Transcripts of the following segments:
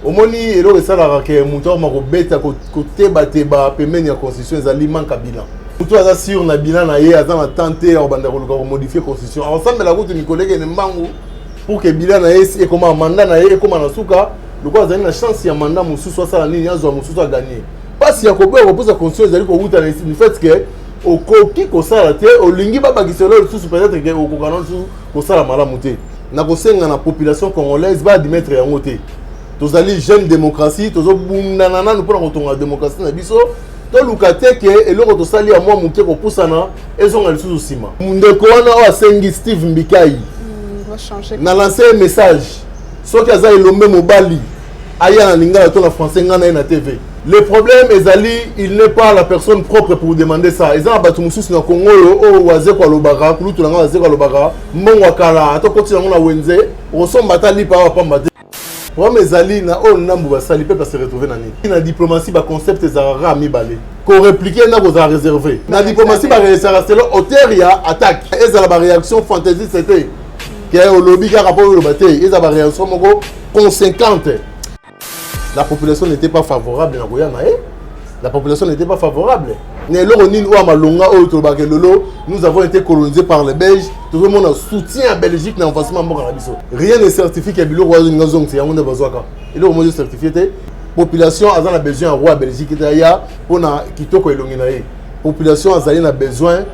omoni elo esalaka ke mutu amako beta koteba teba pembeni ya constitution ezali manka bilan mutu aza sur na bilan na ye aza na tante ya kobanda koluka komodifie constitution asambela kutu mikoleke ne mbangu pour que bilan na ye ekoma mandat na ye ekoma na suka lokola azali na chance ya mandat mosusu asala nini azwa mosusu aganye pasi ya koboya koposa constitution ezali kowuta na du fait que okoki kosala te olingi babakiselo lisusu peut-être ke okokana lisusu kosala malamu te na kosenga na population congolaise baadmettre yango te tozali jeune démocratie tozobundana nanu mpona kotonga démocratie na biso toluka te ke eloko tosali ya mwa moke kopusana ezonga lisusu nsima ndeko wana oyo asengi Steve Mbikai na lancé un message soki aza elombe mobali aya na lingala to na français nga na ye na TV. Le problème ezali il n'est pas la personne propre pour demander ça. Ezala batu mususu na Congo o waze kwa lobaka kulutu na waze kwa lobaka mbongo kala atokoti na wenze osomba ta lipa wa pamba te. Problème ezali na o nambu basali pe se retrouver na nini. Na diplomatie ba concept ezara mibale. Ko répliquer na boza réservé. Na diplomatie ba réservé auteur ya attaque. Ezala ba réaction fantasiste c'était que au lobby ka rapport au lobate ezala ba réaction moko conséquente. La population n'était pas favorable na Goya nae. La population n'était pas favorable. Nous avons été colonisés par les Belges. Tout le monde soutient la Belgique dans l'enfacement. Rien ne certifie que le roi de Ngazong, c'est un monde de Bazoaka. Et là, on m'a certifié que la population a besoin d'un roi Belgique pour Kitoko et Longinae. La population a besoin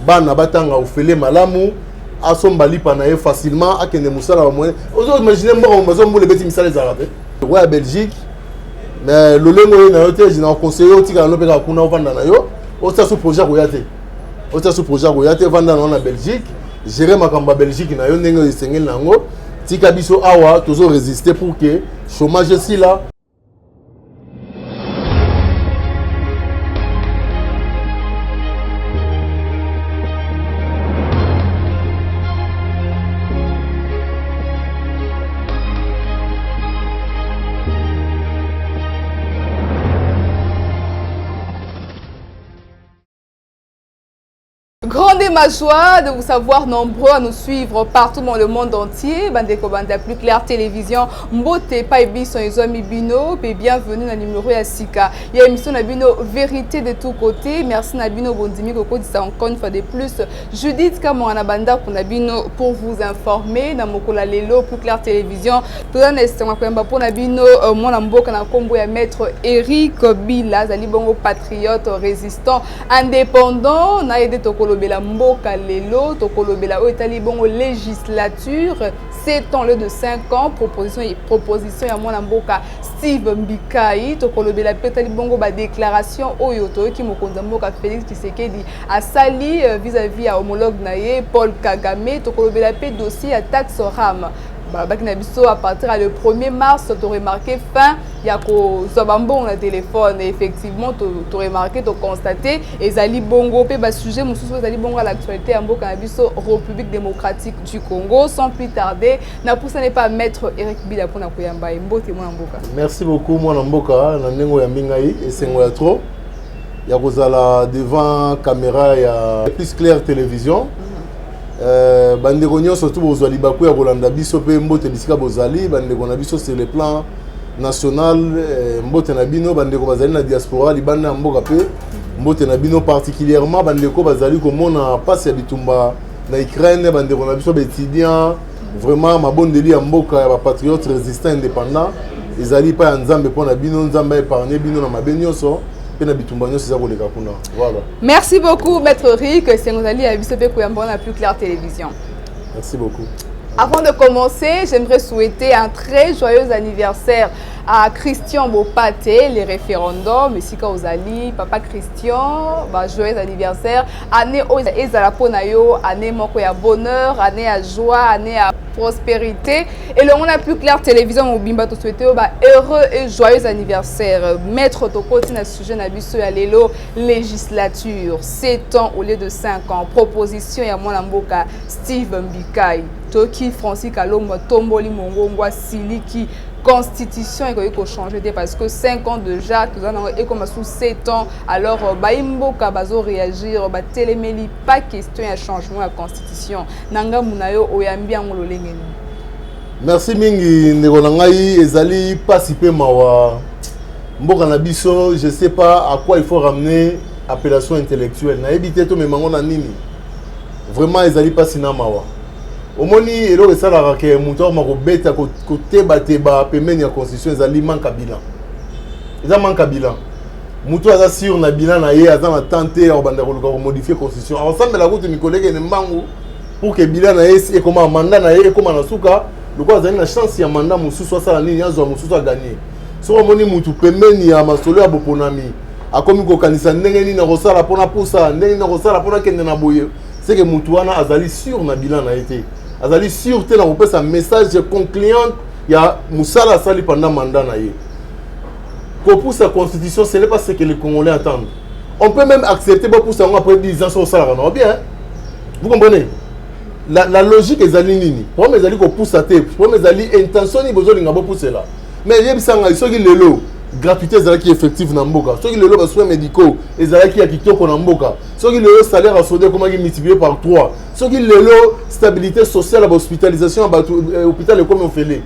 de batanga ou fele malamu à son bali panae facilement à Kende Moussala au moins. Vous imaginez moi on besoin de bêtises misales arabes. Le roi Belgique mais le lengo na yote jina conseiller otika no peka kuna ovanda na yo ota sous projet koyate vanda na Belgique gérer makamba Belgique na yo ndenge esengeli nango tika biso awa tozo résister pour que chômage si là. Grande est ma joie de vous savoir nombreux à nous suivre partout dans le monde entier. Bandeko Banda Plus Clair Télévision, Mbote Paibi son Izomi Bino, et bienvenue dans le numéro Yasika. Il y a émission Nabino Vérité de tous côtés. Merci Nabino Bondimi Koko dit ça encore une fois de plus. Judith Kamwana Banda pour Nabino pour vous informer. Namokola Lelo Plus Clair Télévision. Tout un instant pour Nabino mon amboka na kombo ya maître Eric Bila, Zali Bongo patriote résistant indépendant. Na aidé Tokolo Bela Mboka Lelo, Tokolo Bela Oetali Bongo législature, 7 ans, lieu de 5 ans, proposition à mon Mboka Steve Mbikai, Tokolo Bela Petali Bongo ba déclaration Oyoto qui mokonza Mboka Félix Tshisekedi a sali vis-à-vis à homologue naye Paul Kagame, Tokolo Bela pe dossier à taxe RAM. À partir du 1er mars, tu as remarqué fin, il y a un téléphone. Et effectivement, tu as remarqué, tu as constaté, et Zali Bongo, le sujet, Zali Bongo à l'actualité, en République démocratique du Congo. Sans plus tarder, n'a pas maître Eric Bila pour Nakoyamba. Merci beaucoup, moi Namboka, Nanengo Yamingaï, et c'est moi trop. Il y a devant caméra, il y a Plus Clair Télévision. Bandeko nyonso surtout bozali baku ya kolanda biso pe mbote bisika bozali bandeko na biso sur le plan national mbote na bino bandeko bazali na diaspora libanda mboka pe mbote na bino particulièrement bandeko bazali komona passe ya bitumba na Ukraine bandeko na biso étudiants vraiment mabondeli ya mboka ya patriote résistant indépendant ezali pa ya nzambe pona bino nzambe épargner bino na mabenyoso. Merci beaucoup, Maître Rick. C'est nous allons à la Plus Clair Télévision. Merci beaucoup. Avant de commencer, j'aimerais souhaiter un très joyeux anniversaire à Christian Bopate, les référendums, Messi Kaozali, Papa Christian, joyeux anniversaire. Année Ezalaponayo, année Mokoya bonheur, année à joie, année à prospérité. Et le monde a Plus Clair Télévision, Bimba te souhaiter heureux et joyeux anniversaire. Maître Tokoti na sujet Nabiso ya Lelo, législature, 7 ans au lieu de 5 ans. Proposition ya Mwana Mboka, Steve Mbikai. Toki Francis Kalomba, Tomboli Mongongwa, Siliki. Constitution est changer parce que 5 ans déjà, tout ça est comme sous 7 ans. Alors, Baimbo Kabazo réagir, Téléméli, pas question de changement de la constitution. Nanga Munayo Oyambi Angololengeni. Merci mingi ndeko na ngai ezali pasi pe mawa mboka na biso, je sais pas à quoi il faut ramener appellation intellectuelle. Na ebité to memango na nini. Vraiment ezali pasi na mawa. Omoni elo esala ke muto mako beta ko teba pembeni ya constitution ezali manka bilan. Eza manka bilan. Muto aza sur na bilan na ye aza na tenter ya banda ko modifier constitution. Ensemble la route mi collègue ne mbangu pour que bilan na ye et comment mandat na ye et comment na suka le quoi azali na chance ya mandat mususu asala nini azo mususu a gagner. So omoni mutu pembeni ya masolo ya boponami akomi ko kanisa ndenge nini na kosala pona pusa ndenge na kosala pona kende na boye. C'est que mutu wana azali sur na bilan na été. Azali sur te na kopesa message concluant ya musala sali pendant mandat na ye. Pour sa constitution, ce n'est pas ce que les Congolais attendent. On peut même accepter pour ça après 10 ans sur ça. Bien, vous comprenez? La logique est alinée. Pour mes alliés qu'on pousse à terre, pour mes alliés intention ni besoin de pousser là. Mais il y a des gens qui les lots gratuité qui est effective dans Mboka. Ceux qui les lots soins médicaux, les alliés qui acquittent qu'on Mboka. Ceux qui les lots salaire à soudé comment ils multiplié par 3. Ceux qui les lots stabilité sociale, hospitalisation, hôpital et comme on fait les.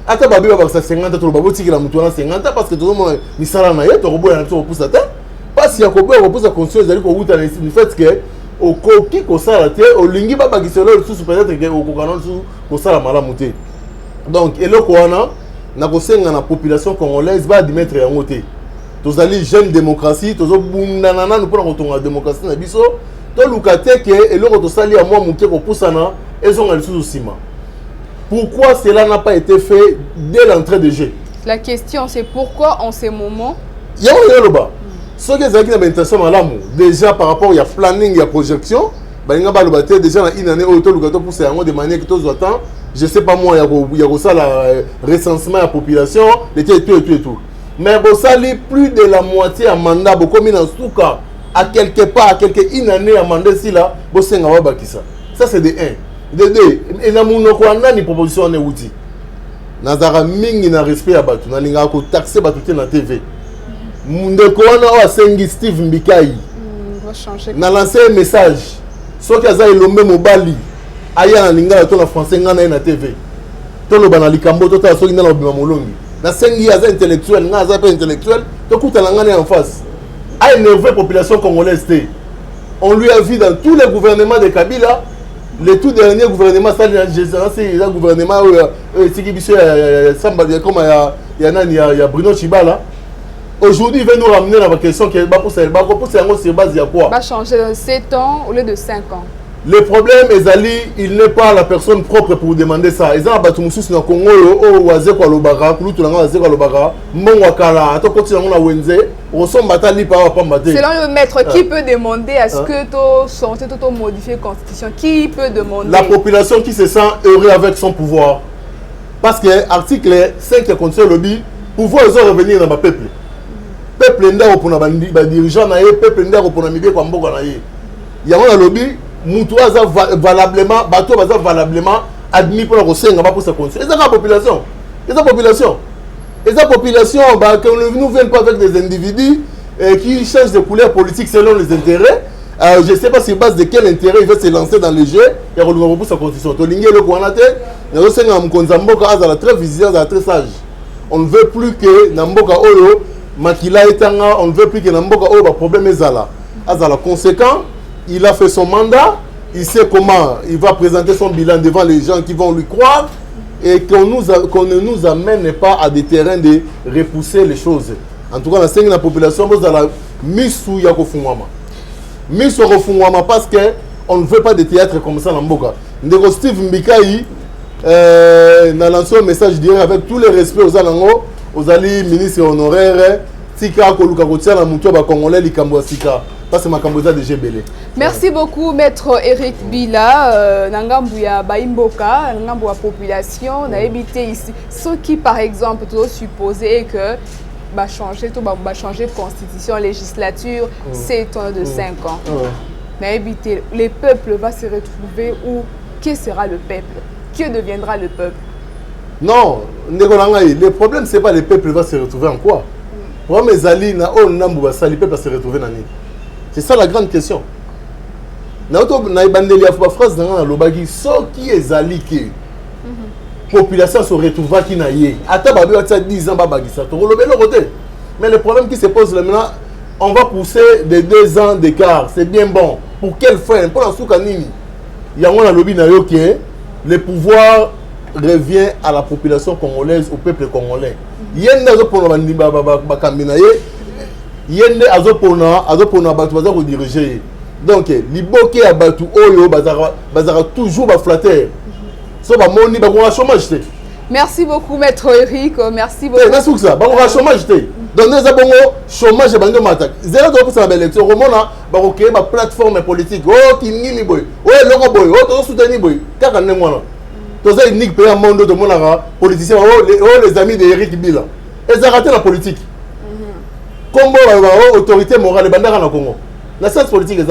Ata babi ba baksa 50 to babo tikila mutu na 50 parce que tout le monde misala na ye to robo ya to poussa ta parce ya ko boya ko poussa conscience ezali ko wuta na le fait que au koki ko sala te au lingi ba bakiselo sous peut-être que au kokana sous ko sala malamu te. Donc eloko wana na ko senga na population congolaise ba admettre yango te. Tozali jeune démocratie tozo bundana na pour ko tonga démocratie na biso to lukate ke eloko to sali ya mwa muke ko poussa na ezonga lisusu sima. Pourquoi cela n'a pas été fait dès l'entrée de jeu? La question c'est pourquoi en ces moments il y a un débat. Ce qui est intention à l'amour, déjà par rapport à planning et à projection, déjà une année pour ça de manière que tous attendent. Je sais pas moi, il y a ça le recensement de la population, et tout. Mais bon, ça lit plus de la moitié à mandat, beaucoup mis dans souka à quelque part, à quelque une année à mandat si là, bon c'est ça c'est de 1. De deux, et na munoko ni proposition ne outil. Nazara mingi na respect ya batu, na linga ko taxer batu te na TV. Ndeko wana o asengi Steve Mbikai. Va changer. Na lancer un message. Soki aza elombe mobali, aya na linga to na français ngana na TV. To lo bana likambo to ta soki na bima molongi. Na sengi aza intellectuel, nga aza pas intellectuel, to kuta na ngana en face. A énervé population congolaise te. On lui a vu dans tous les gouvernements de Kabila. Le tout dernier gouvernement, c'est le gouvernement il y a Bruno Chibala. Aujourd'hui, il va nous ramener dans la question qui est sur base de quoi? Va changer dans 7 ans au lieu de 5 ans. Le problème est il n'est pas la personne propre pour demander ça. Ils ont battu Moussous dans le Congo, au Wazeko Alobara, Kouloutou Wazeko Alobara, Mbongwakala, Atokoti Nango Wenze, Rosom Batali par Pambate. Selon le maître, qui peut demander à ce que tu changes, tu modifies la constitution? Qui peut demander? La population qui se sent heureux avec son pouvoir. Parce que l'article 5 qui contient le lobby, pouvoir ils ont revenir dans le peuple. Peuple n'a pour les dirigeants, peuple n'a pour les milieux comme Boga. Il y a un lobby. Moutoua valablement, bateau valablement admis pour la Rosenga pour sa conscience. Et ça la population. Et ça population. Et ça population, que nous ne viennent pas avec des individus qui changent de couleur politique selon les intérêts. Je ne sais pas sur base de quel intérêt il va se lancer dans le jeu. Il y a pour sa constitution. Tolingue le Kouanate, il y a Rosenga Mkonzamboka à très vigilant, très sage. On ne veut plus que Namboka Oyo, Makila Etanga, on ne veut plus que Namboka Oyo, problème est là. Azala conséquent. Il a fait son mandat, il sait comment il va présenter son bilan devant les gens qui vont lui croire et qu'on ne nous amène pas à des terrains de repousser les choses. En tout cas, la population, vous avez mis sous Yakofungwama. Mis sous Yakofungwama parce qu'on ne veut pas de théâtre comme ça dans Mboka. Ndeko Steve Mbikai a lancé un message direct avec tous les respects aux Alango, aux alliés ministres honoraires, Tika Koluka Kotia, la Moutoua Congolais, Likambo Sika. Merci beaucoup, maître Eric Bila. Nangambouya Baimboka, Nangambouya population, on a évité ici. Ceux qui, par exemple, supposaient que va changer de constitution, législature, c'est un de 5 ans. Mais éviter, les peuples vont se retrouver où? Qui sera le peuple? Qui deviendra le peuple? Non, le problème, c'est pas le peuple va se retrouver en quoi? Pour mes alliés, le peuple va se retrouver dans l'île. C'est ça la grande question. Na ibandeli ya phrase dans la lobagi so qui est zalike. population se retrouva qui n'a yé. Attends, babi, 10 ans, babagisa. Mais le problème qui se pose là maintenant, on va pousser de 2 ans d'écart. C'est bien bon. Pour quelle fin? Pour la soukanini. Il y a un lobby que le pouvoir revient à la population congolaise, au peuple congolais. Il y a un diriger. Donc, liboke a batu oyo bazara toujours flatter. So ba moni ba ko chômage. Merci beaucoup maître Eric, merci beaucoup. C'est ça, ba ko chômage té. Donc nous avons chômage bando matak. 0% ba élection romona ba ko créer ba plateforme politique. Oh kinini boy. Oh loko boy, oh to soutenir boy. Kaka ne mwana. To ça unique pays monde de monara politicien oh les amis de Eric Bila. Ils ont raté la politique. Comme autorité morale bandara na Congo. La science politique est.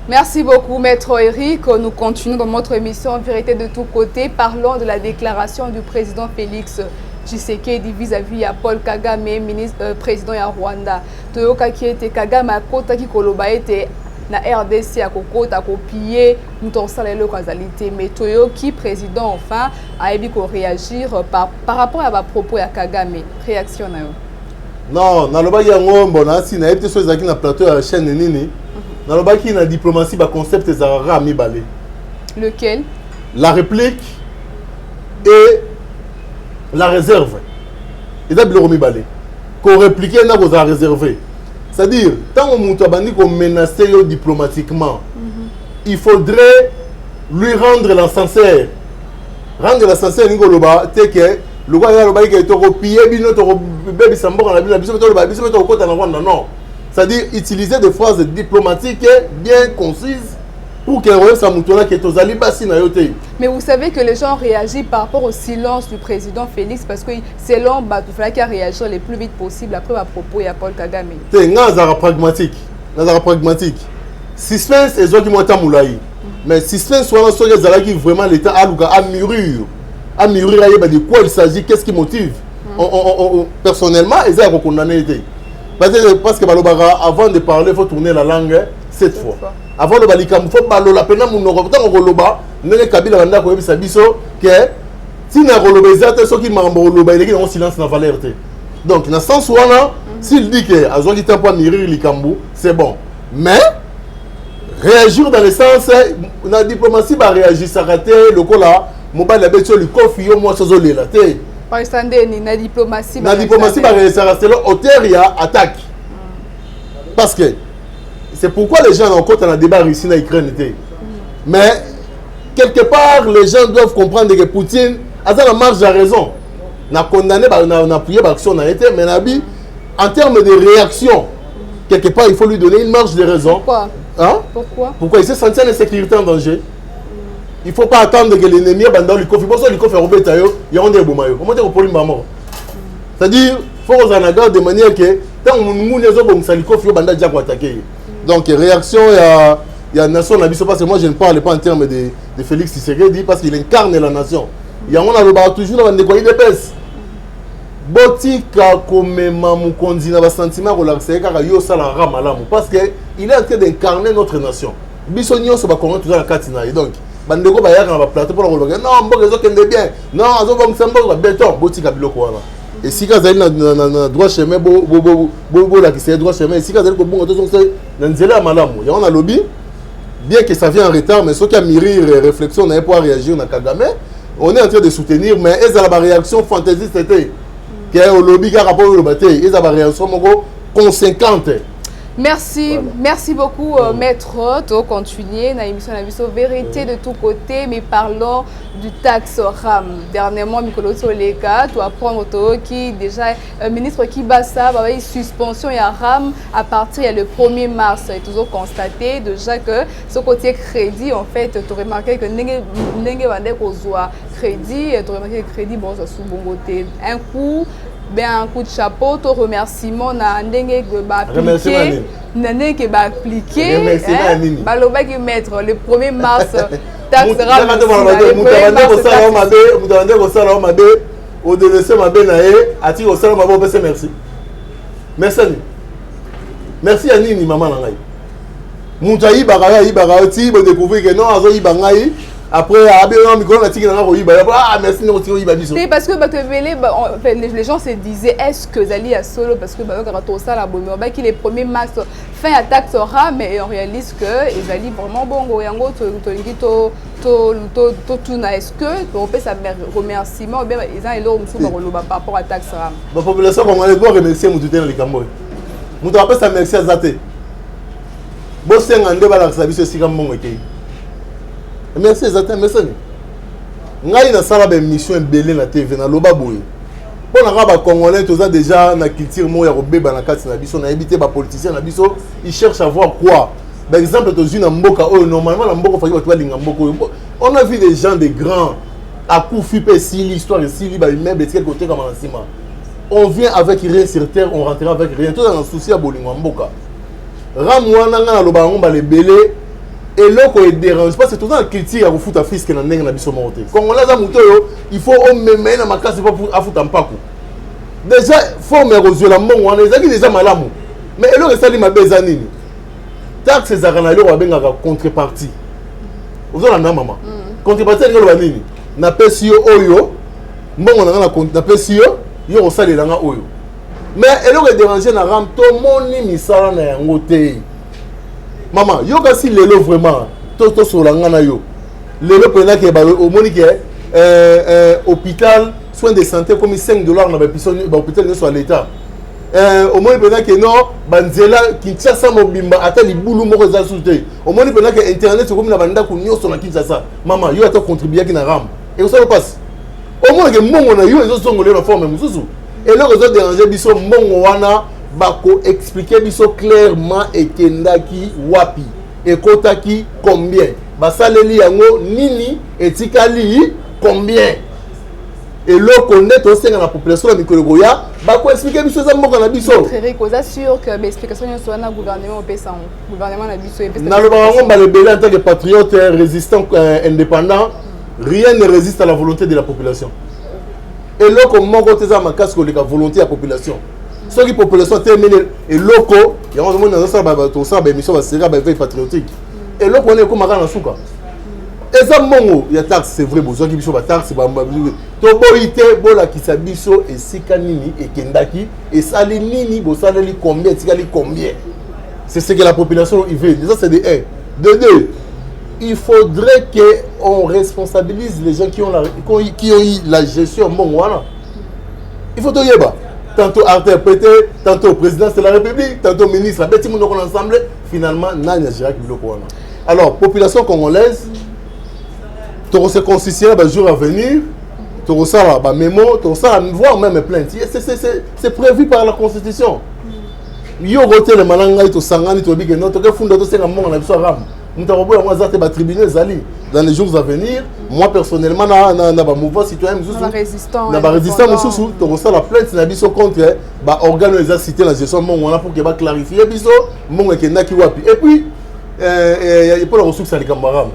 Merci beaucoup, Maître Eric. Nous continuons dans notre émission Vérité de tous côtés. Parlons de la déclaration du président Félix Tshisekedi vis-à-vis à Paul Kagame, président de Rwanda. Toyoka qui était Kagame à Kota qui koloba était na RDC à Kokota copier nous t'en salé le causalité. Mais Toyoki président enfin a émis qu'on réagir par rapport à ma propos à Kagame. Réaction na yo. Non, na loba yango mbona si na été sur les na plateau à chaîne nini. Na loba ki na diplomatie ba concept ezara mi balé. Lequel? La réplique et la réserve. Et d'abord mi balé. Qu'on répliquer na ko za réserver. C'est-à-dire tant on monte bandi qu'on menacer diplomatiquement. Il faudrait lui rendre l'ascenseur. Rendre l'ascenseur ni ko loba te que le gars il a été copié, non. C'est-à-dire utiliser des phrases diplomatiques bien concises pour que mais vous savez que les gens réagissent par rapport au silence du président Félix parce que c'est l'homme il fallait qu'il réagisse le plus vite possible après à propos de Paul Kagame. C'est pragmatique. Suspense et qui montent moulaï. Mais suspense soit vraiment l'État à mûrir. À mûrir de quoi il s'agit, qu'est-ce qui motive. Personnellement, ils ont condamné. Parce que avant de parler, il faut tourner la langue 7 fois. Avant de parler, il faut parler la peine. Il faut que si on a ceux qui m'ont en silence n'a valeur. Donc, dans ce sens, s'il dit que c'est bon. Mais réagir dans le sens, la diplomatie va réagir, ça raté le coup là. Mobile la bête le confie au moins ça zolé là té par exemple na diplomatie va réussir à rester là hauteur il y a attaque parce que c'est pourquoi les gens encore dans le débat Russie na Ukraine était mais quelque part les gens doivent comprendre que Poutine a la marge de raison n'a condamné n'a appuyé l'action n'a été mais nabi en termes de réaction quelque part il faut lui donner une marge de raison. Pourquoi hein? Pourquoi il s'est senti en insécurité en danger. Il ne faut pas attendre que l'ennemi abandonne le coffre. Pour ça, le coffre est Robert, il y a un des boumaillots. Comment dire au problème mort? C'est-à-dire, il faut qu'on en garde de manière que tant que nous avons un coffre, il y a un attaquer. Donc, réaction, il y a une nation, parce que moi, je ne parle pas en termes de Félix Tshisekedi, parce qu'il incarne la nation. Il y a toujours dans des coins de pèse. Botika comme Mamoukondi n'a pas sentiment relaxé car il y a ça la ramalamu parce que il est en train d'incarner notre nation. Bissonio se va connaître toujours la katina donc bandeko ba yaka na ba plateau pour le non mboka zo kende bien non azo ba msambo ba béton botika biloko wana et si ka zali na droit chemin bo la qui c'est droit chemin si ka zali ko bongo to so na nzela malamu ya on a lobby bien que ça vient en retard mais ceux qui a mûri réflexion n'a pas réagir na Kagame on est en train de soutenir mais est la réaction fantaisiste c'était que au lobby qui a rapport au bataille est la réaction conséquente. Merci, voilà. Merci beaucoup, Maître. Tu continuer dans l'émission de la vérité de tous côtés, mais parlons du taxe RAM. Dernièrement, Mikolo Soleka, tu apprends qui déjà, ministre Kibasa, va avoir suspension et RAM à partir du 1er mars. Et toujours constaté déjà que ce côté crédit, en fait, tu as remarqué que crédit, tu as remarqué que crédit, bon, ça sous bon côté. Un coup de chapeau, ton remerciement na ndenge que ba appliquer, ndenge ba appliquer, baloba qui mettre le 1er mars taxe RAM. Merci à Nini maman nangai. Moutayi bagaya ti bo découvrir que non azo ibangai après micro na tiki na koyiba ah merci na tiki koyiba biso. C'est parce que les gens se disaient est-ce que Zali a solo parce que tout ça la bonne qui les premiers matchs fin attaque sera mais on réalise que Zali vraiment bon yango to na est-ce que on peut ça remerciement bien ils ont eloro musu ba par rapport à attaque sera. La population congolaise doit remercier mutu dans les Cameroun. Mutu appelle ça merci à Zate. Bo sengande ba la service sika mbongo ekei. Merci Zate merci. Ngai na sala ba mission belé na TV na loba boye. Pour na ba congolais toza déjà na culture mo ya kobeba na kati na biso na éviter ba politiciens na biso, ils cherchent à voir quoi. Par exemple tozu na mboka oh normalement na mboka fa ba linga mboko. On a vu des gens de grands à coup fipé si l'histoire ici li ba immeuble de quel côté comme en ciment. On vient avec rien sur terre, on rentrera avec rien. Tout dans un souci à bolingo mboka. Ramwana na loba ngomba le belé et loko est dérange parce que tout dans critique à refuta fisque na ndenge na biso monté. Congolais za muto yo, il faut on même na makasi pour afuta mpako. Déjà forme érosion la mbongo wana ezaki déjà malamu. Mais eloko esali mabeza nini? Taxe ezaka eloko abengaka contrepartie. Ozola na mama. Contrepartie ngelo ba nini? Na pesi yo oyo mbongo na pesi yo yo osalela nga oyo. Mais eloko déranger na ram to moni misala na yango te. Maman, yo kasi lelo vraiment to solanga na yo. Lelo pena ke ba o moni ke hôpital soins de santé comme $5 na ba hôpital ne soit l'état. Au moni pena ke non banzela Kinshasa mobimba ata libulu moko za soute. Au moni pena ke internet comme na banda ku nyoso na Kinshasa. Maman, yo ata contribuer ki na ram. Et ça passe. Au moins que mbongo na yo ezo songolé na forme mususu. Et là ezo déranger biso mbongo wana bako expliquer biso clairement ekendaki wapi ekotaki combien basaleli yango nini etikali combien et là connaît aussi dans la population la mikologoya bako expliquer biso za mboka na biso très cause sûr que l'explication sur na gouvernement pesa gouvernement na biso epesa na lo bango ba le belé en tant que patriote résistant indépendant. Rien ne résiste à la volonté de la population. Et là, comme mon côté, ça m'a cassé la volonté de la population. Ceux qui population terminée et loco, il y a un moment dans ça, bah mission va servir à veille patriotique. Et là, on est comme un souka. Et ça, mon il y a taxe, c'est vrai, besoin qui va taxe, bah toboité, bola qui s'abisso et sikanini et kendaki et salinini, bo salali combien, tikali combien. C'est ce que la population il veut. Déjà, c'est de 1. De 2. Il faudrait qu'on responsabilise les gens qui ont eu la gestion. Bon, voilà. Il faut tout y avoir. Tantôt interprété, tantôt président de la République, tantôt ministre, petit monde ensemble. Finalement, n'a géré que le point. Alors, population congolaise, tu as se constituer le jour à venir, tu as ça la mémo, tu as voire même plainte. C'est prévu par la Constitution. Yo roté le malanga to sangani to bige non to ke funda to senga monga na biso ram. Mutabobo moi za te ba tribunal zali dans les jours à venir. Moi personnellement na ba mouvement citoyen mususu na ba résistant mususu to rosa la plainte na biso contre ba organe les cité la gestion monga na pour que ba clarifier biso monga ke ndaki wapi. Et puis pour la ressource à l'Ikamaram.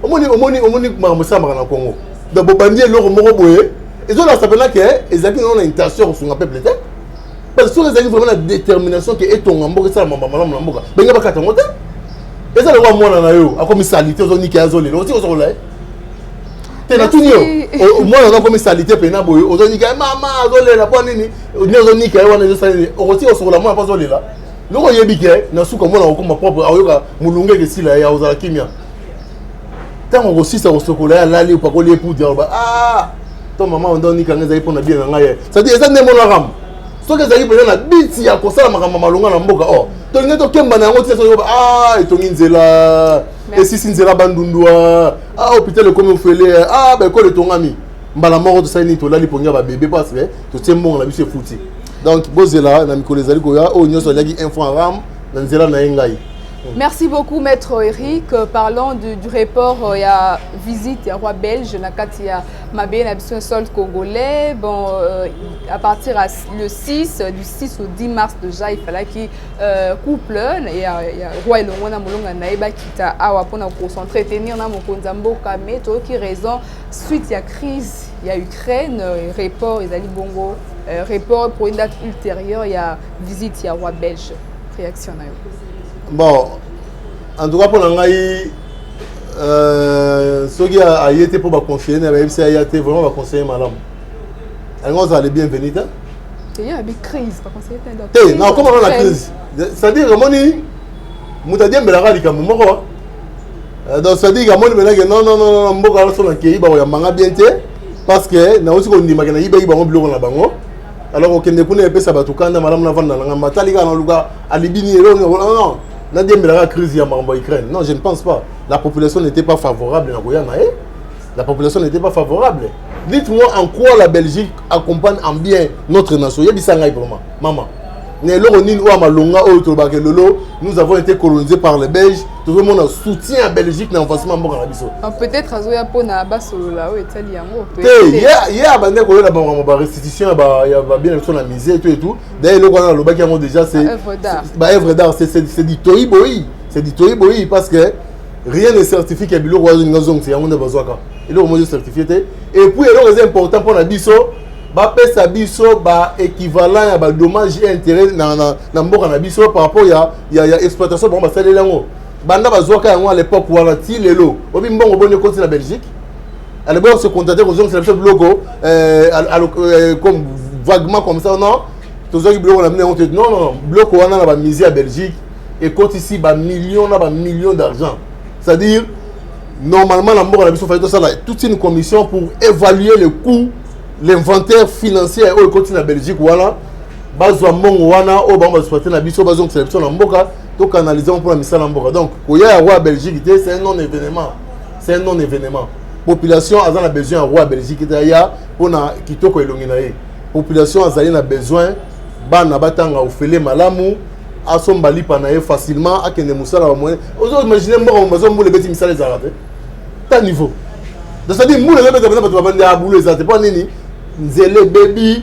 Omoni mamusa na Congo. Da bobandi eloko moko boye. Ils ont la sapena que ezaki on a une intention sur un peuple là. Parce que les vraiment la détermination que est ton ambo que ça maman maman mboka benga bakata ngote eza le roi mwana na yo akomi salité ozoniki azole lo ti ozola te na tunio mwana na komi salité pe na boyo ozoniki mama azole la po nini ni ozoniki wana zo sali oti osola mwana pa azole la loko yebike na suka mwana okoma propre ayoka mulunge ke sila ya ozala kimia tango osisa osokola ya lali upakoli epudi ah to mama ondoni kanga za ipona bien nga ye ça dit eza ndemo na ram ce que ezali peut-être na biti ya kosala makambo malonga na mboka tolingi tokemba na yango ti etongi nzela esisi nzela bandundwa hôpital ekomi ofele baekole etongami mbala moko tosali nini tolali pongia babebe parce que totie mbongo na biso efuti donc bozela na mikolo ezali koya oyo nyonso aliaki info en ram na nzela na ye ngai. Merci beaucoup, Maître Eric. Parlons du report, il y a visite, il y a roi belge, il y a Mabé, il sol congolais. Bon, à partir du 6 au 10 mars déjà, il fallait qu'il couple. Il y a roi et le roi Namolonga Naïba qui t'a pour nous concentrer, tenir dans mon konzambo kamé. Tout qui raison. Suite, il y a crise, il y a Ukraine, report, il y a Bongo, report pour une date ultérieure, il y a visite, il y a roi belge. Réaction. Bon, en tout cas pour l'angaï, Soki a été pour conseiller, même si a été vraiment va conseiller madame. Elle nous a les bienvenus. Il y a une crise, pas conseiller. Non, comment on a la crise? C'est-à-dire que Moutadien Belara dit que mon moro. Donc c'est-à-dire que non, mboka la son akei ba ya manga bien te parce que na aussi ko ndima kana yiba yiba ngoblo na bango. Alors au Kenya kuna epesa batukanda madame na vanda na matali kana luka alibini non. Na la crise ya mambo Ukraine. Non, je ne pense pas. La population n'était pas favorable na Goyana. La population n'était pas favorable. Dites-moi en quoi la Belgique accompagne en bien notre nation. Il y a des pour moi. Maman. Nous avons été colonisés par les Belges. Tout le monde soutient la Belgique dans l'avancement de la peut-être à Zoya Pona Basolo là où est il y a la restitution, il y a bien la misère et tout. D'ailleurs, le déjà c'est œuvre d'art. C'est du Toïboï. C'est du Toïboï parce que rien ne certifie qu'il y a une maison. C'est un monde de Bazoaka. Il est certifié. Et puis, il est important pour la biso. Ba pesa biso ba équivalent à ba dommage et intérêt na mboka na biso par rapport ya exploitation ba salela yango banda bazoka yango à l'époque wala ti lelo obi mbongo bonne côté na Belgique alors bon se contenter aux gens c'est le logo comme vaguement comme ça non tous ceux qui bloquent la non bloc wana na ba misé à Belgique et côté ici ba millions d'argent c'est-à-dire normalement la mboka na biso fait ça là toute une commission pour évaluer le coût l'inventaire financier au côté de la Belgique voilà bazwa mongo wana o ba exploiter na biso bazon sélection na mboka to canaliser pour la mission na mboka donc koya roi Belgique c'est un non événement population a na besoin roi Belgique ya pona kitoko elongi na ye population azali na besoin bana batanga ofele malamu asomba lipa na ye facilement akende musala wa moyen ozo imaginer mboka bazo mbule beti misala ezarate ta niveau c'est-à-dire moule le beti ba bande ya boulot ezate pas nini Nzele baby,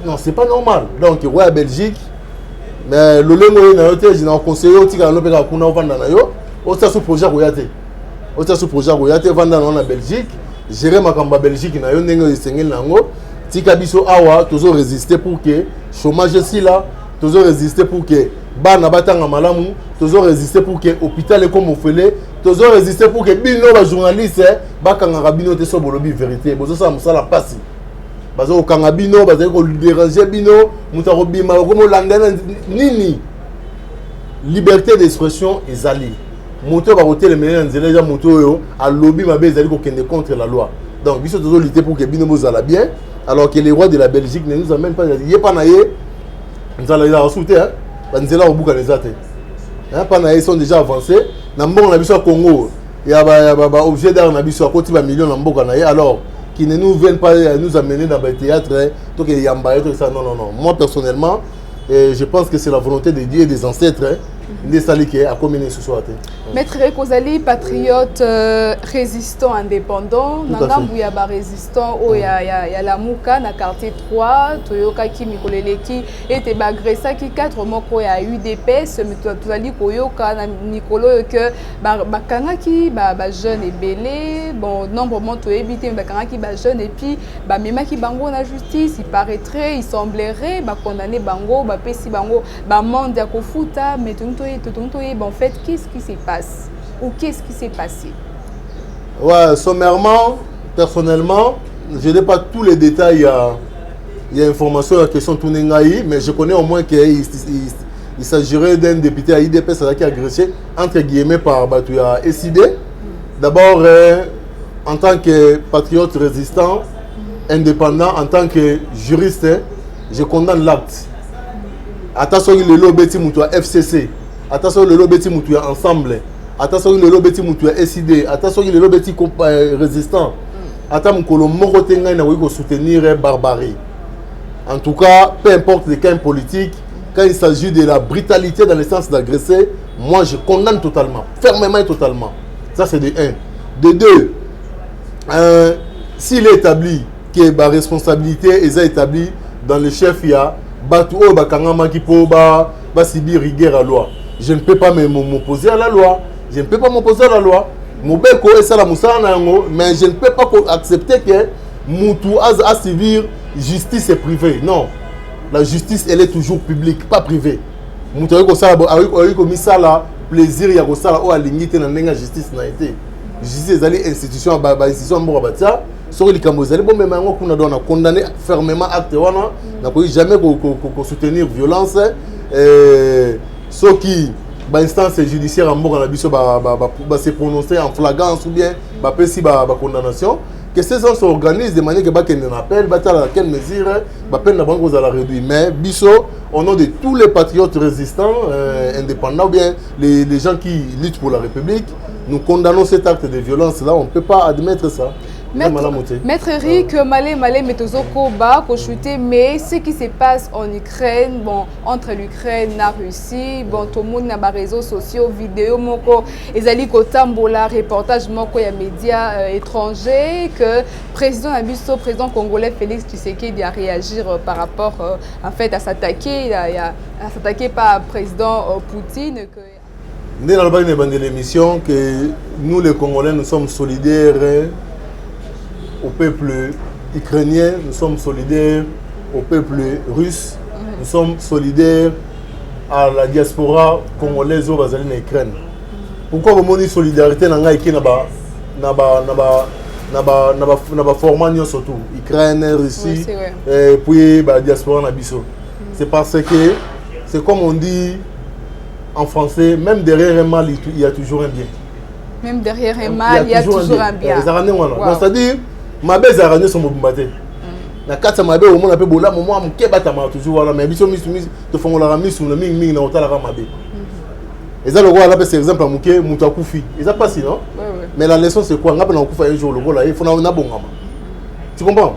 non c'est pas normal. Donc roi Belgique, mais le lengo na yote j'ai conseillé au tika no peka kuna vanda na yo, au ça sous projet royate. Au ça sous projet royate vanda na Belgique, gérer makamba Belgique na yo ndenge esengel nango, tika biso awa toujours résister pour que chômage si là, toujours résister pour que bana batanga malamu, toujours résister pour que hôpital comme ofele, toujours résister pour que bino ba journaliste ba kanga rabino te so bolobi vérité, bozo ça musala passe. Bazo au Kangabino, bazo au déranger bino, mutarobima, comme l'angana nini. Liberté d'expression est allée. Moto va voter les meilleurs déjà moto à lobby ma base ko kende contre la loi. Donc biso toujours lutter pour que bino bozala bien, alors que les rois de la Belgique ne nous amènent pas yé pas naé. Nous allons la soutenir hein. Banzela au buka les até. Hein pas naé sont déjà avancés. Na mbongo na biso Congo, ya ba objet d'art na biso côté ba millions na mboka naé alors qui ne nous viennent pas nous amener dans le théâtre, tout que yamba tout ça. Non. Moi personnellement, je pense que c'est la volonté de Dieu et des ancêtres. à communier ce soir. Maître Rekozali, patriote résistant indépendant, Nangambu yaba résistant au ya la Mouka na quartier 3, Toyoka ki mikoleleki était bagressa ki 4 moko ya UDPS mais tozali koyoka na Nikolo que bakanga ki ba jeune et belé bon nombre monto éviter bakanga ki ba jeune et puis ba mema ki bango na justice il paraîtrait il semblerait ba condamner bango ba pesi bango ba monde ya kofuta mais en fait, qu'est-ce qui se passe? Ou qu'est-ce qui s'est passé? Ouais, sommairement, personnellement, je n'ai pas tous les détails. Il y a information à la question Tounengaï, mais je connais au moins qu'il s'agirait d'un député à IDP qui a agressé, entre guillemets, par Batouya SID. D'abord, en tant que patriote résistant, indépendant, en tant que juriste, je condamne l'acte. Attention, le lobby moutoua FCC. Attention, le lobby moutoua ensemble. Attention, le lobby moutoua SID. Attention, le lobby résistant. Attention, que le morotenga n'a pas soutenir barbarie. En tout cas, peu importe les cas politiques, quand il s'agit de la brutalité dans le sens d'agresser, moi je condamne totalement, fermement et totalement. Ça c'est de 1. De 2, s'il est établi que la responsabilité est établie dans le chef, il y a Batou Bakangama qui peut subir rigueur à la loi. Je ne peux pas m'opposer à la loi. Je ne peux pas m'opposer à la loi. Mobeko est ça la moussana, mais je ne peux pas accepter que Moutou a subir justice est privée. Non. La justice, elle est toujours publique, pas privée. Moutou a eu comme ça, là, plaisir, il y a comme ça, là, où à limite, dans la justice n'a été. justice ezali institution ba institution mboka batia soki likambo ezali bon même yango kuna doit condamner fermement acte wana na ko jamais ko soutenir violence soki ba instance judiciaire mboka na biso ba se prononcer en flagrance ou bien ba pesi ba condamnation que ces gens s'organisent de manière que ba kende na appel ba tala quelle mesure ba peine na bango za la réduire mais biso au nom de tous les patriotes résistants indépendants ou bien les gens qui luttent pour la République, nous condamnons cet acte de violence là, on ne peut pas admettre ça. Maître Eric, Malé, Metozoko, Ba, Kochute, mais ce qui se passe en Ukraine, bon, entre l'Ukraine et la Russie, bon, tout le monde a des réseaux sociaux, vidéos, moko, ezali kotambola, reportage, moko, il y a médias étrangers, que président Abisso, président congolais Félix Tshisekedi a réagir par rapport, en fait, à s'attaquer, à s'attaquer par président Poutine. Nous avons de l'émission que nous, les Congolais, nous sommes solidaires au peuple ukrainien, nous sommes solidaires au peuple russe, nous sommes solidaires à la diaspora congolaise au Bazali en Ukraine. Pourquoi vous avez une solidarité dans le format surtout Ukraine, Russie, et puis la diaspora Nabiso? C'est parce que, c'est comme on dit en français, même derrière un mal, il y a toujours un bien. Même derrière un mal, il y a toujours un bien. C'est-à-dire, ma belle araignée sont bombardiers. Na kata ma belle au monde appelle bola moment am kebata ma toujours voilà mais biso mis te font la ramis sur le ming na hôtel la mabe. Et ça le roi là c'est exemple amuke mutu akufi. Et ça passe non? Mais la leçon c'est quoi? Ngapa na kufa un jour le roi là il faut na bongama. Tu comprends?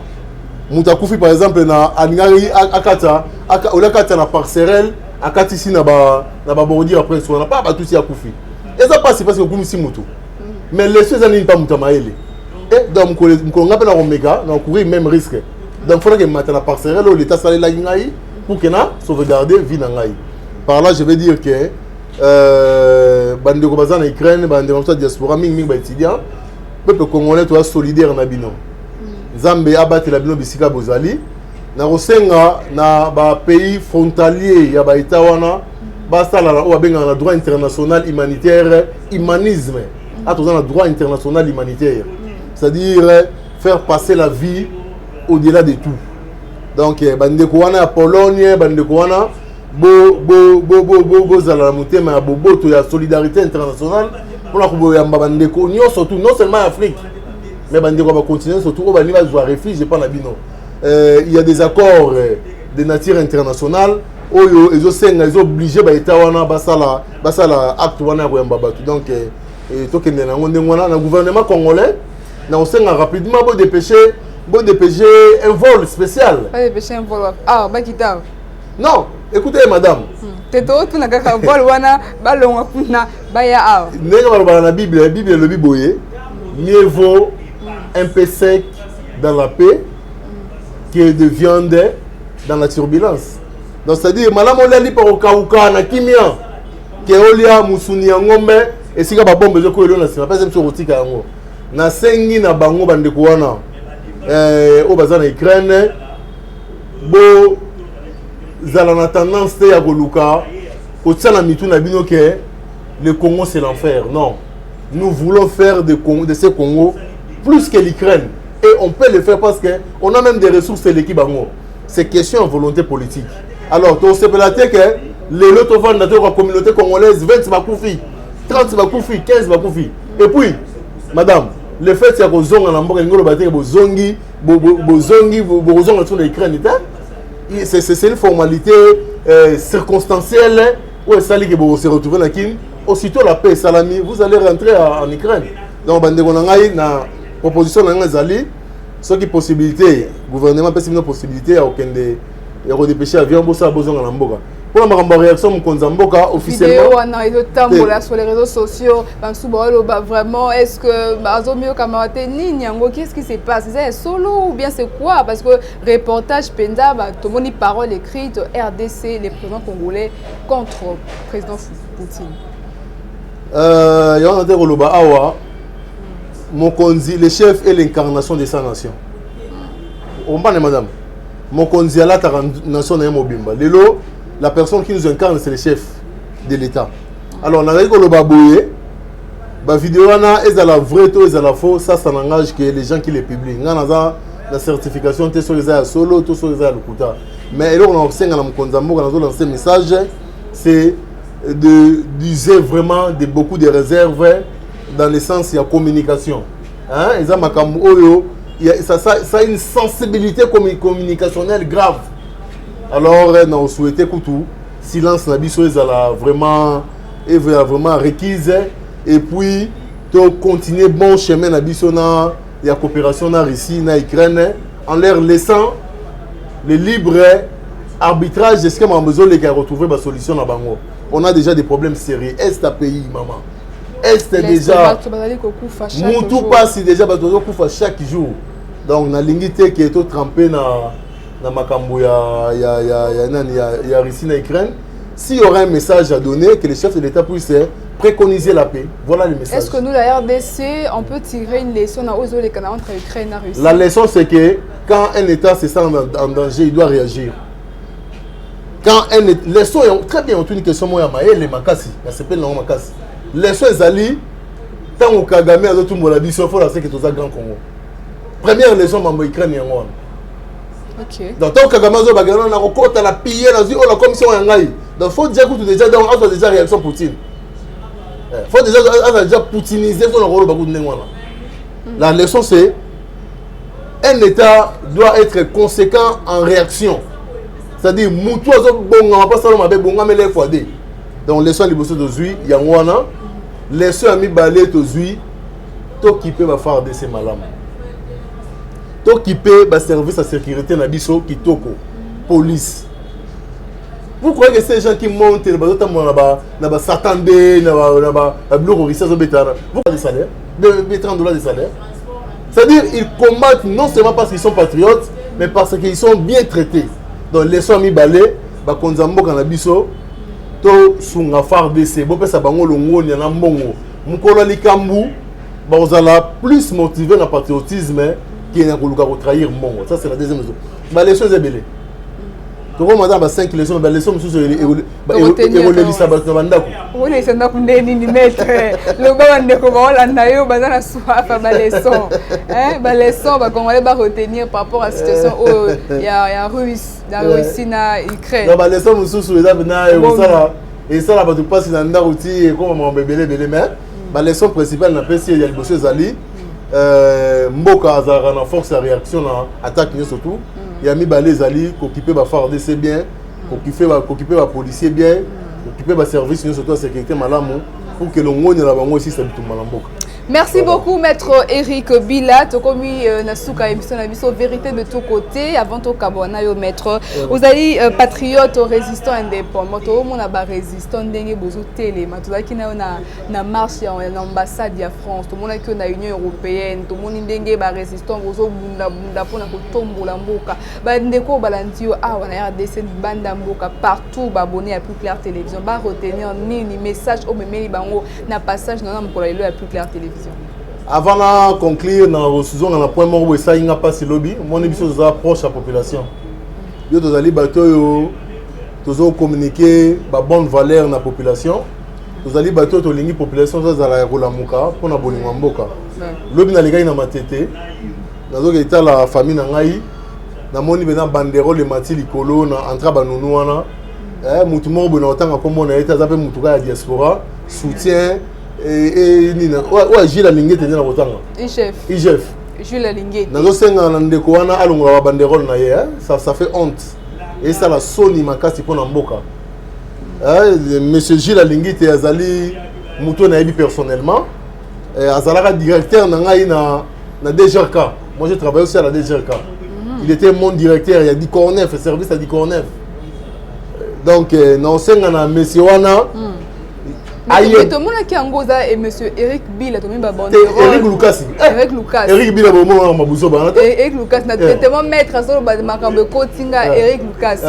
Mutu akufi par exemple na angari akata ola kata na parcelle akati ici na ba bordi après so na pas ba tout si akufi. Et ça passe parce que kumisi mutu. Mais les choses n'ont pas mutu maele. Et donc, on a courir même risque. Donc, il faudrait que maintenant, par l'État s'allait là pour que sauvegarder vie dans l'Aïe. Par là, je vais dire que bande de en Ukraine, bande de diaspora, le peuple congolais est solidaire dans Bino. Zambé abattre la Bino Bisika Bozali. Dans le pays frontalier, il y a des droit international humanitaire, humanisme. Il y a droit international humanitaire. C'est-à-dire faire passer la vie au-delà de tout. Donc, bandeko wana à Pologne, bandeko wana la solidarité internationale pour la bandeko surtout non seulement en Afrique, mais bandeko va continuer surtout au bani va réfugier pas na bino. Il y a des accords de nature internationale où ils sont obligés ba état wana basala acte wana ko yamba batu. Donc to kende na ngonde wana na gouvernement congolais na on rapidement beau dépêcher un vol spécial. Pas dépêcher un vol. Ah, ba kita. Non, écoutez madame. Teto tu na kaka vol wana balonga kuna ba ya ah. Ndenge ba na Bible le biboye. Mieux vaut un peu sec dans la paix que de viande dans la turbulence. Donc c'est-à-dire malamo leli par okauka na kimia ke olia musuni ya ngombe esika ba bombe zo ko elona sima pas sur otika yango. Na sengi na bango bandeko wana au bazar na Ukraine bo zala na tendance te ya koluka kotsana mitu na bino ke le Congo c'est l'enfer. Non, nous voulons faire de ce Congo plus que l'Ukraine et on peut le faire parce que on a même des ressources de l'équipe bango. C'est question de volonté politique. Alors tu sais peut-être que les loto vendre dans la communauté congolaise 20 bakoufi, 30 bakoufi, 15 bakoufi. Et puis madame, le fait que vous avez c'est une formalité circonstancielle où ça que vous se retrouvez dans Kim. Aussitôt la paix salami, vous allez rentrer en Ukraine. Donc na proposition d'Azali, ce qui possibilité, gouvernement peut une possibilité à aucun des redépêcher avion pour ça besoin en Mboka. Pour la réaction Mkonzamboka officiellement sur les réseaux sociaux vraiment est-ce que qu'est-ce qui se passe, c'est solo ou bien c'est quoi? Parce que reportage Penda tout le monde parole écrite RDC les présidents congolais contre le président Poutine. Mokonzi le chef est l'incarnation de sa nation. On parle madame Mokonzi ala ta nation na mobimba lelo. La personne qui nous incarne, c'est le chef de l'État. Alors, on a dit que le baboué, La vidéo est à la vraie, tout est à la faux. Ça n'engage que les gens qui les publient. On a la certification, tu es sur les solo, tu es sur les Lukuta. Mais là, on a lancé un message, c'est d'user vraiment beaucoup de réserves dans le sens de la communication. Hein? Ça a une sensibilité communicationnelle grave. Alors, on a souhaité que tout silence n'a vraiment requise. Et puis, de continuer bon chemin na bisona la coopération na Russie na Ukraine en leur laissant le libre arbitrage de ce que ma besoin de retrouver ma solution na bango. On a déjà des problèmes sérieux. Est un pays maman. Est déjà tout passe déjà bateau kufa chaque jour. Donc na lingité qui est tout trempé na makambo ya Russie na Ukraine. S'il y aurait un message à donner, que les chefs de l'État puissent préconiser la paix. Voilà le message. Est-ce que nous, la RDC, on peut tirer une leçon entre Ukraine et Russie? La leçon, c'est que quand un État se sent en danger, il doit réagir. Quand un État... Leçon, très bien, on a une question, moi, les Makassi. Ça s'appelle non Makassi. Leçon, c'est Ali, tant que Kagame a tout le monde, il faut la que tu as grand Congo. Première leçon, c'est Ukraine et Angola. Ok. Donc, tant que Kagame a tout la pillé, la commission Yangaï. Donc, il faut dire que tu déjà dans déjà réaction Poutine. Il faut déjà poutiniser son rôle. La leçon, c'est un État doit être conséquent en réaction. C'est-à-dire, Moutou a bon, on va pas savoir mais bon, on va les fois. Donc, leçon libre de Zui, Yangwana, leçon ami balé de Zui, tout qui peut faire de ces malams. Tout qui peut service à sécurité na biso qui toko, police. Vous croyez que ces gens qui montent, les gens s'attendaient, les bureaux de vous avez des salaires, de $30 de salaire. C'est-à-dire qu'ils combattent non seulement parce qu'ils sont patriotes, mais parce qu'ils sont bien traités. Donc les gens mis balé, Konzambo Kanabiso, to sunga FARDC, bo pesa bango longo ni na mbongo. Mukolo likambu, vous allez plus motivé dans le patriotisme qui est pour trahir mbongo. Ça c'est la deuxième chose. Les choses est belle. Donc, madame, a 5 leçons, les leçons sont les retenir par rapport à la situation il y a Russie na Ukraine. Non, les leçons sont et ça là tu passes dans la route et comme mon bébé mais les leçons principales n'a pas il y a le monsieur Zali Mboka Azara na force à réaction na attaque surtout. Il y a mis les alliés qui occupent la FARDC bien, qui occupent la policier bien, qui occupent le service surtout la sécurité malamou pour que l'on ait la banque aussi ça tout malamboka. Merci beaucoup, maître Eric Bila. Tu as commis Nasuka émission vérité de tous côtés. Avant tout, Kabouana, maître. Vous allez patriote, résistant, indépendant. Tout le monde a résistant, dengue, bozo télé. Tout le monde a marché en ambassade de France. Tout le monde a une Union européenne. Tout le monde a résistant, bozo bunda bunda pour na kotombo la mboka. Ba ndeko balandio ah on a RDC banda mboka partout. Ba abonné à Plus Clair Télévision. Ba retenir ni message au memeli bango na passage na pour la Plus Clair Télévision. Avant de conclure, dans le point mort où ça n'a pas si lobby, mon émission est proche de la population. Yo tous allez bateau, tous communiquer ba bonne valeur dans la population. Tous allez bateau to lingi population ça za la rola muka pour na bolingo mboka. Lobby na linga na matete. Nazo ke ta la famille na ngai. Na moni bena banderole mati likolo na entra banunu wana. Mutu mo bona otanga kombo na eta za pe mutu ka diaspora soutien et nina ouais Gilles Alingé tenait la botanga IGF Gilles Alingé nazo senga na ndeko wana alonga ba banderole na ye ça fait honte et ça la soni makasi pona mboka monsieur Gilles Alingé te azali muto na yebi personnellement azalaka directeur na ngai na DGRK. Moi j'ai travaillé aussi à la DGRK. Il était mon directeur, il y a dit Cornef, service à dit Cornef. Donc na senga na monsieur wana mais tout le monde qui a ngoza et monsieur Eric Bila tout le monde Eric Lucas. Eric Bila bon moi mabuso bana. Eric Lucas na tellement maître sur ba makambo kotinga Eric Lucas.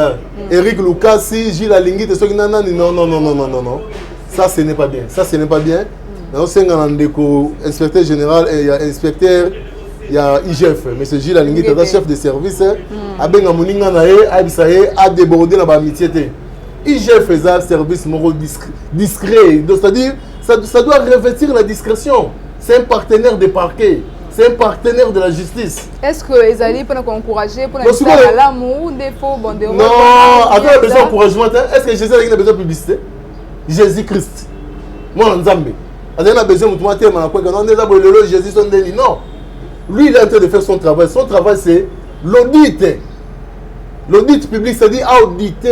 Eric Lucas si Gilles Alingi te soki nana non. Ça ce n'est pas bien. Ça ce n'est pas bien. Dans senga ndeko inspecteur général et il y a inspecteur il y a IGF monsieur Gilles Alingi est chef de service a benga moninga na ye a débordé na ba amitié. IGF faisait service moral discret, c'est-à-dire ça doit revêtir la discrétion. C'est un partenaire de parquet. C'est un partenaire de la justice. Est-ce que les alliés peuvent encourager pour l'amour des faux banderoles? Non, attends, il a besoin d'encouragement. Est-ce que Jésus a besoin de publicité? Jésus-Christ. Moi, en Zambie. Il a besoin de moi. Jésus son déni. Non. Lui, il est en train de faire son travail. Son travail, c'est l'audit. L'audit public, c'est-à-dire auditer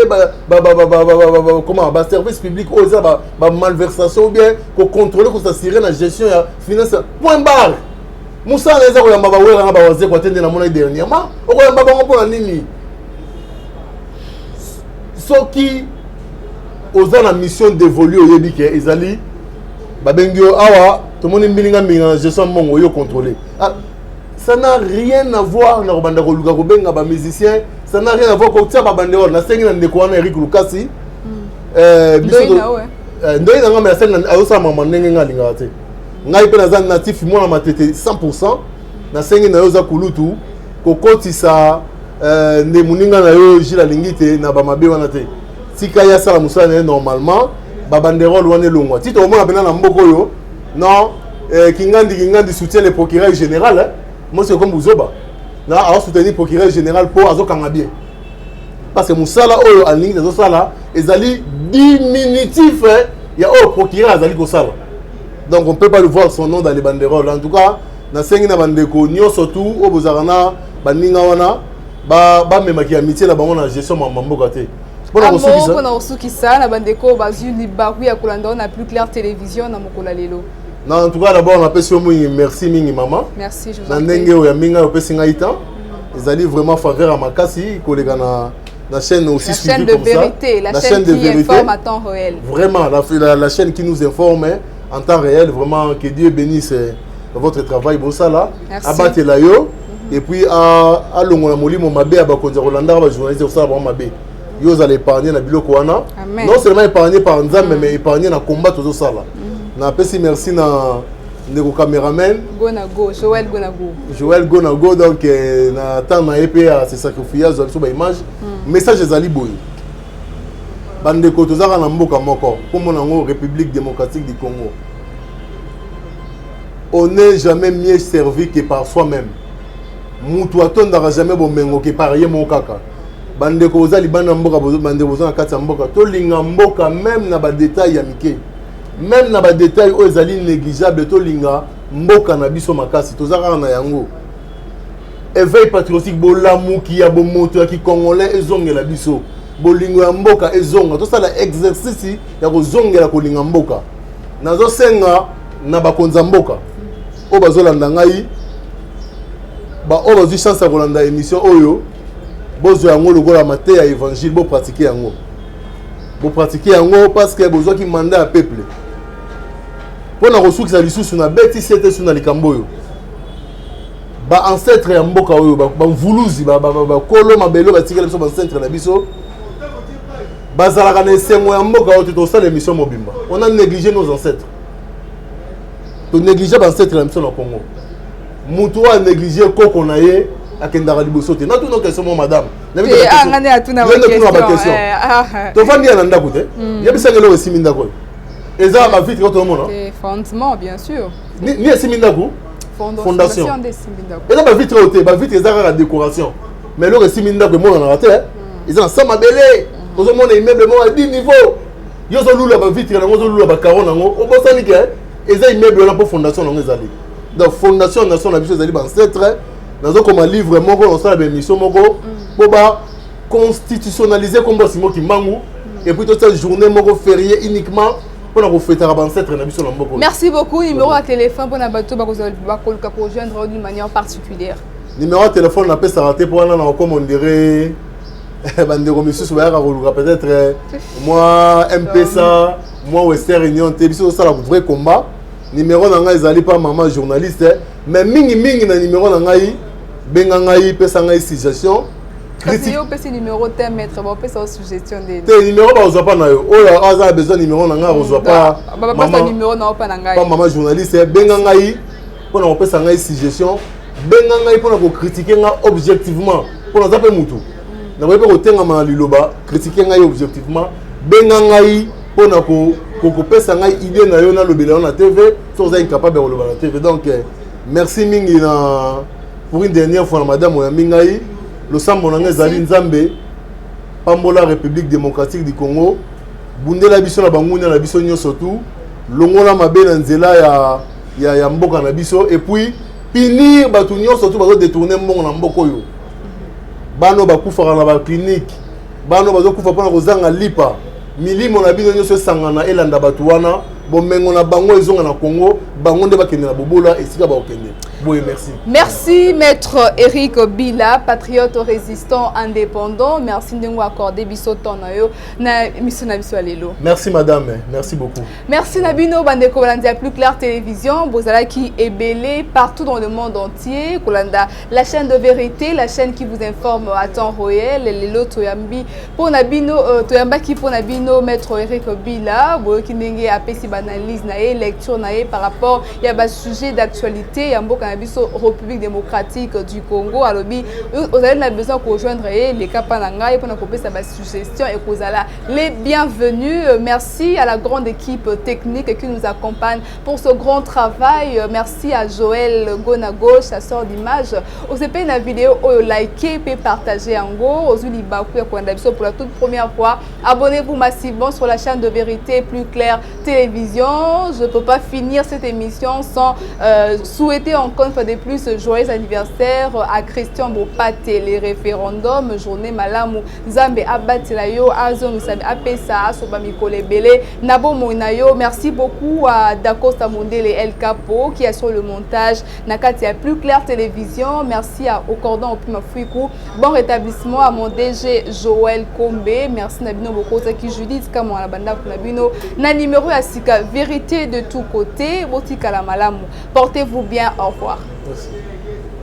comment service public, malversation ou bien contrôler, s'assurer la gestion financière. Point barre. Moussa les a dernièrement. Ceux qui ont la mission d'évoluer au Yébi, ils allaient Babengio Awa, tout le monde est gestion de contrôler. Ça n'a rien à voir avec les musiciens. Ça n'a rien à voir avec les banderoles. La scène de Eric Lukasi. Ngai pe nazan natif moi na matete 100% na sengi na yo za kulutu kokoti sa ne muninga na yo jila lingite na ba mabe wana te tika ya sala musala normalement ba banderole wana longwa tito o mona bena na mboko yo non kingandi soutient le procureur général moi c'est comme Buzoba na a soutenir procureur général pour azokanga bien parce que musala oyo alingi zo sala ezali diminutif ya o procureur azali ko sala. Donc on ne peut pas le voir son nom dans les banderoles. En tout cas, na sengi na bandeko nyo surtout au bozarana baninga wana ba memaki amitié na bango na gestion mamboka te. Pona osuki ça na bandeko bazuli baku ya kolanda na plus clair télévision na mokola lelo. Non, en tout cas d'abord on appelle sur moi merci mingi maman. Merci je vous en prie. Na ndenge o ya minga o pesi ngai temps. Ils allaient vraiment faveur à makasi kolega la chaîne aussi la chaîne de vérité, la chaîne qui informe à temps réel. Vraiment la chaîne qui nous informe en temps réel, vraiment que Dieu bénisse votre travail Bossala. Abatte la yo et puis à longola molimo mabe abakonza Rolanda ba journaliste Bossala ba mabe. Yo allez épargner na biloko wana. Non seulement épargner par Nzambe mais épargner na combat tout ça là. Na pesi merci na ndeko cameraman Gonago, Joël Gonago. Joël Gonago donc na temps na EP à se sacrifier sur ba image. Message ezali boy. Bandeko tozaka na mboka moko comme on République démocratique du Congo. On n'est jamais mieux servi que par soi-même. Mutu atondaka jamais bomengo que par ye mon kaka. Bandeko ozali bana mboka bandeko ozana kati ya mboka to linga mboka même na ba détail ya mike. Même na ba détail o ezali négligeable to linga mboka na biso makasi tozaka na yango. Éveil patriotique bolamuki ya bomoto ya ki congolais ezongela biso. Bolingo ya mboka ezonga to sala exercice ya kozongela kolinga mboka nazo senga na bakonza mboka o bazolanda ngai ba o bazu chance ya kolanda émission oyo bozo yango lokola mate ya évangile bo pratiquer yango parce que bozo ki mandat ya peuple pona kosukisa lisusu na beti sete suna likambo oyo ba ancêtre ya mboka oyo ba mvuluzi ba kolo mabelo batikela biso ba ancêtre na biso. Bazalaka na esengo ya mboka oyo tosala émission mobimba. On a négligé nos ancêtres. To négliger ba ancêtre na biso na Congo. Mutu a négligé koko na ye akendaka liboso te. Na tout nos questions madame. Na bi ta ngane atuna ba question. To fandi na ndako te. Ya bisangelo esimi ndako. Eza ba vitre ko mona. Fondement bien sûr. Ni esimi ndako. Fondation des Simindako. Eza ba vitre ote, ba vitre eza la décoration. Mais le esimi ndako mona na te. Ils ont ça ma belle. Nous avons un immeuble à 10 niveaux. Ils ont loulou la vitre, ils ont loulou la caron. Au bout de ça, ils ont un immeuble pour fondation. Donc fondation nation habituée d'aller dans cette très. Nous avons comme un livre moko, on a une mission moko pour constitutionnaliser comme ça qui mangu. Et puis toute cette journée moko férié uniquement pour nous fêter à ancêtre na biso na moko. Merci beaucoup. Numéro à téléphone pour na bateau pour rejoindre d'une manière particulière. Numéro à téléphone n'a pas s'arrêter pour un comme on dirait. Peut-être moi MPSA, moi Western Union, c'est un vrai combat. Numéro dans les alliés pas maman journaliste, mais mingi na numéro dans les bengangai pesa ngai suggestion. Critique. Pesa numéro thème maître, bon pesa suggestion des. Tes numéro ba oza pas na yo. Oh là, aza besoin numéro na nga oza pas. Maman numéro na pas na ngai. Pas maman journaliste, bengangai pour na pesa ngai suggestion. Bengangai pour na ko critiquer nga objectivement. Pour na zape mutu. Na pas ko tenga ma liloba critiquer ngai objectivement benga ngai pona ko kokopesa ngai idée na yo na lobela na TV so za incapable de lobela na TV. Donc merci mingi na pour une dernière fois madame Oyambingai le sambo na ngai zali nzambe pambola République démocratique du Congo bundela biso na banguna na biso nyoso tout longola mabe na nzela ya mboka na biso et puis punir batu nyoso tout bazo détourner mbongo na mboko yo bano bakufaka na ba clinique bano bazo kufa pona kozanga lipa milimo na bino nyoso sangana elanda batu wana bomengo na bango ezonga na Congo bango nde bakende na bobola esika ba okende. Oui, merci. Merci, maître Eric Bila, patriote résistant indépendant. Merci de nous accorder bisoton na mission na biso alelo. Merci madame, merci beaucoup. Merci Nabino bande Kolanda Plus Clair Télévision, bozala qui est belé partout dans le monde entier. Kolanda, la chaîne de vérité, la chaîne qui vous informe à temps réel. Lelo Toyambi pour Nabino Toyamba qui pour Nabino maître Eric Bila, boyo ki ndenge apesi analyse na lecture na par rapport il y a bas sujet d'actualité ya mboka na biso République démocratique du Congo. Alors vous avez besoin de rejoindre les Kapananga et pour nous couper sa suggestion et vous allez les bienvenus. Merci à la grande équipe technique qui nous accompagne pour ce grand travail. Merci à Joël Gonago, chasseur d'images. Vous avez la vidéo, likez et partagez en go. Aux Ulibakou et pour la toute première fois. Abonnez-vous massivement sur la chaîne de vérité Plus Clair Télévision. Je ne peux pas finir cette émission sans souhaiter encore une fois de plus joyeux anniversaire à Christian Bopate, les référendums, journée malamu, Zambe Abatilayo, Azon Sabe Apesa, Soba Mikole Bele, Nabo Moinayo. Merci beaucoup à Dacosta Mondele El Capo qui assure le montage, Nakati à Plus Clair Télévision. Merci au Cordon au Pima Fuikou. Bon rétablissement à mon DG Joël Kombe. Merci Nabino Bokota qui Judith Kamon la banda Nabino. Na numéro à Sika, vérité de tous côtés. Botika la malamu. Portez-vous bien, au revoir. Merci.